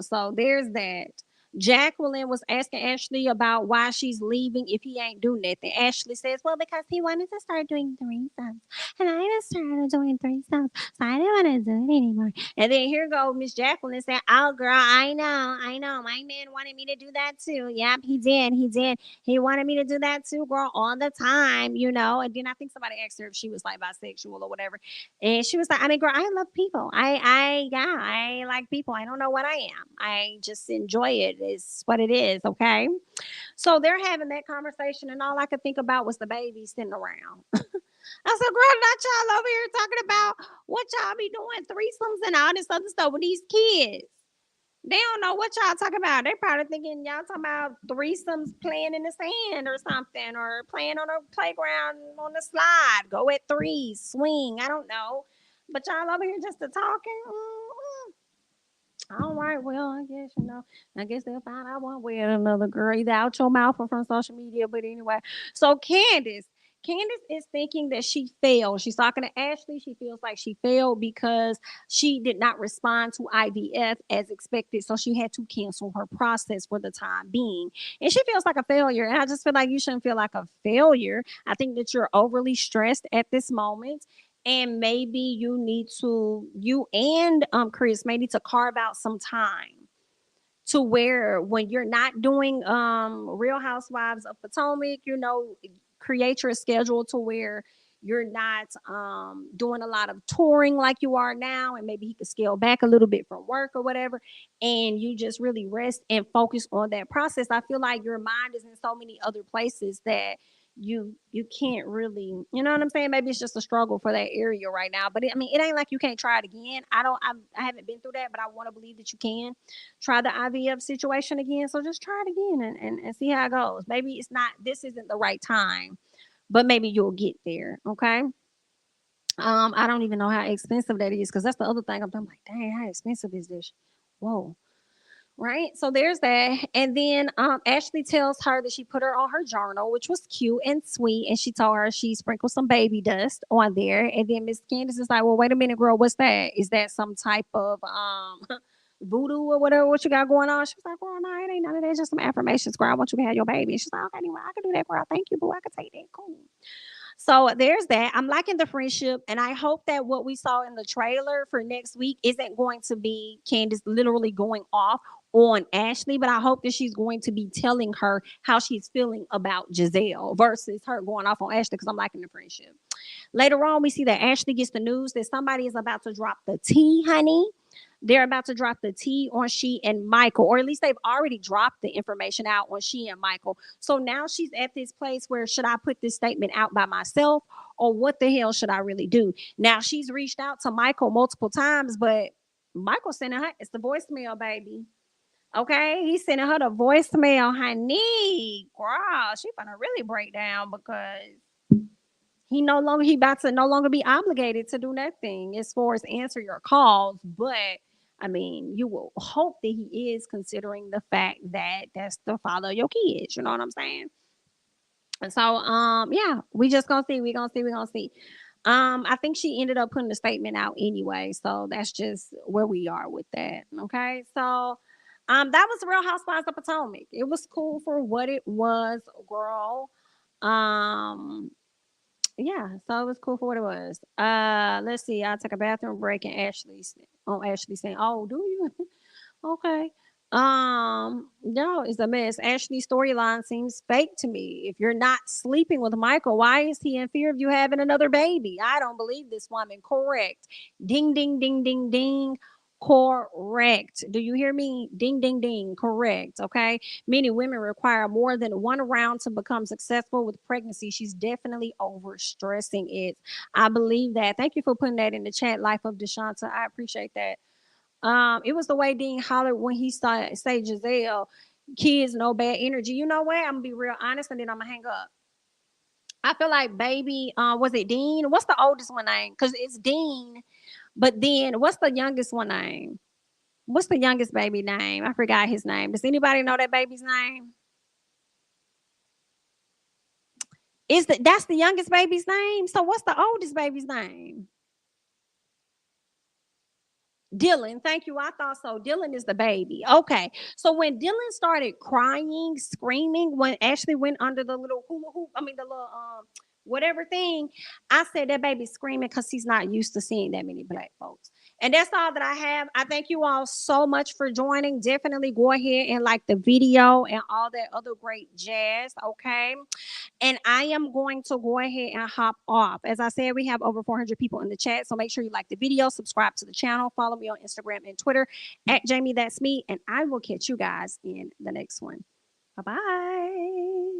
So there's that. Jacqueline was asking Ashley about why she's leaving if he ain't do nothing. Ashley says, well, because he wanted to start doing threesomes. And I just started doing threesomes. So I didn't want to do it anymore. And then here go Miss Jacqueline saying, oh, girl, I know. My man wanted me to do that too. Yep, he did. He did. He wanted me to do that too, girl, all the time, you know. And then I think somebody asked her if she was like bisexual or whatever. And she was like, I mean, girl, I love people. Yeah, I like people. I don't know what I am. I just enjoy it. It's what it is. Okay. So they're having that conversation, and all I could think about was the baby sitting around. I said, girl, not y'all over here talking about what y'all be doing, threesomes and all this other stuff with these kids. They don't know what y'all talking about. They probably thinking y'all talking about threesomes playing in the sand or something, or playing on a playground on the slide. Go at threes, swing. I don't know. But y'all over here just a talking. All right, well, I guess I guess they'll find out one way or another, girl, either out your mouth or from social media. But anyway, so Candace is thinking that she failed. She's talking to Ashley. She feels like she failed because she did not respond to IVF as expected, so she had to cancel her process for the time being, and she feels like a failure. And I just feel like you shouldn't feel like a failure. I think that you're overly stressed at this moment, and maybe you and Chris may need to carve out some time to where when you're not doing Real Housewives of Potomac, create your schedule to where you're not doing a lot of touring like you are now, and maybe he could scale back a little bit from work or whatever, and you just really rest and focus on that process. I feel like your mind is in so many other places that you can't really, you know what I'm saying? Maybe it's just a struggle for that area right now. But I mean, it ain't like you can't try it again. I haven't been through that, but I want to believe that you can try the IVF situation again. So just try it again and see how it goes. Maybe this isn't the right time, but maybe you'll get there. Okay. I don't even know how expensive that is, because that's the other thing. I'm like, dang, how expensive is this? Whoa. Right. So there's that. And then Ashley tells her that she put her on her journal, which was cute and sweet. And she told her she sprinkled some baby dust on there. And then Miss Candace is like, well, wait a minute, girl, what's that? Is that some type of voodoo or whatever what you got going on? She was like, girl, no, it ain't none of that. It's just some affirmations, girl. I want you to have your baby. And she's like, okay, anyway, I can do that, girl. Thank you, boo. I can take that. Cool. So there's that. I'm liking the friendship, and I hope that what we saw in the trailer for next week isn't going to be Candace literally going off on Ashley, but I hope that she's going to be telling her how she's feeling about Giselle versus her going off on Ashley, because I'm liking the friendship. Later on, we see that Ashley gets the news that somebody is about to drop the tea, honey. They're about to drop the tea on she and Michael, or at least they've already dropped the information out on she and Michael. So now she's at this place where, should I put this statement out by myself, or what the hell should I really do? Now she's reached out to Michael multiple times, but Michael sending her, it's the voicemail, baby. Okay, he's sending her the voicemail, honey. Girl, she gonna really break down because he about to no longer be obligated to do nothing as far as answer your calls. But I mean, you will hope that he is considering the fact that that's the father of your kids. You know what I'm saying? And so yeah, we just gonna see. We gonna see. I think she ended up putting the statement out anyway. So that's just where we are with that. Okay. So that was Real Housewives of Potomac. It was cool for what it was, girl. Um yeah, so it was cool for what it was. Let's see. I took a bathroom break, and Ashley saying, "Oh, do you?" Okay. No, it's a mess. Ashley's storyline seems fake to me. If you're not sleeping with Michael, why is he in fear of you having another baby? I don't believe this woman. Correct. Ding, ding, ding, ding, ding. Correct. Do you hear me? Ding, ding, ding. Correct. Okay. Many women require more than one round to become successful with pregnancy. She's definitely overstressing it. I believe that. Thank you for putting that in the chat, Life of Deshanta. I appreciate that. It was the way Dean hollered when he started say Giselle, kids no bad energy. You know what? I'm gonna be real honest and then I'm gonna hang up. I feel like baby, was it Dean? What's the oldest one name? Because it's Dean, but then what's the youngest one name? What's the youngest baby name? I forgot his name. Does anybody know that baby's name? That's the youngest baby's name? So what's the oldest baby's name? Dylan, thank you. I thought so. Dylan is the baby. Okay. So when Dylan started crying, screaming, when Ashley went under the little hula hoop, I mean the little whatever thing, I said that baby's screaming because he's not used to seeing that many black folks. And that's all that I have. I thank you all so much for joining. Definitely go ahead and like the video and all that other great jazz. Okay. And I am going to go ahead and hop off. As I said, we have over 400 people in the chat. So make sure you like the video, subscribe to the channel, follow me on Instagram and Twitter at jamithatsme. And I will catch you guys in the next one. Bye bye.